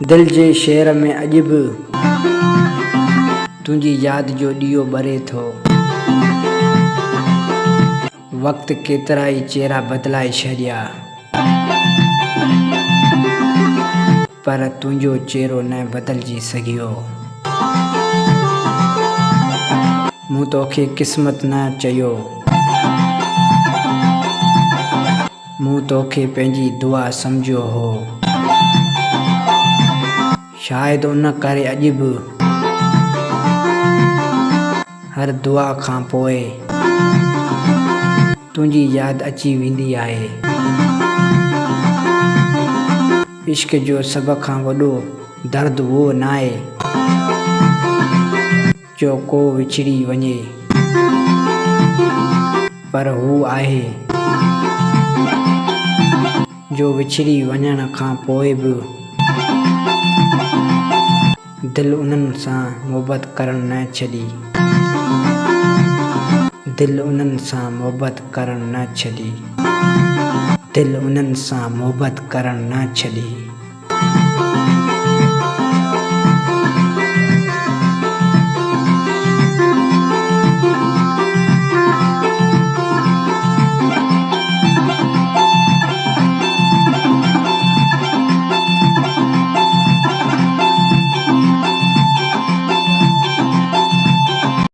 दिल जे शेर में अॼु बि तुंहिंजी यादि जो ॾीओ ॿरे थो। वक़्तु केतिरा ई चेहरा बदिलाए छॾिया, पर तुंहिंजो चेहरो न बदिलजी सघियो। मूं तोखे क़िस्मत न चयो, मूं तोखे पंहिंजी दुआ सम्झियो हो। शायदि उन करे अॼु बि हर दुआ खां पोइ तुंहिंजी यादि अची वेंदी आहे। इश्क जो सभ खां वॾो दर्द उहो नाहे जो को विछड़ी वञे, पर हू आहे जो विछड़ी वञण खां पोइ बि दिल उन्हनि सां मोहबत करण न छॾी। दिल उन्हनि सां मोहबत करण न छॾी। दिल उन्हनि सां मोहबत करण न छॾी।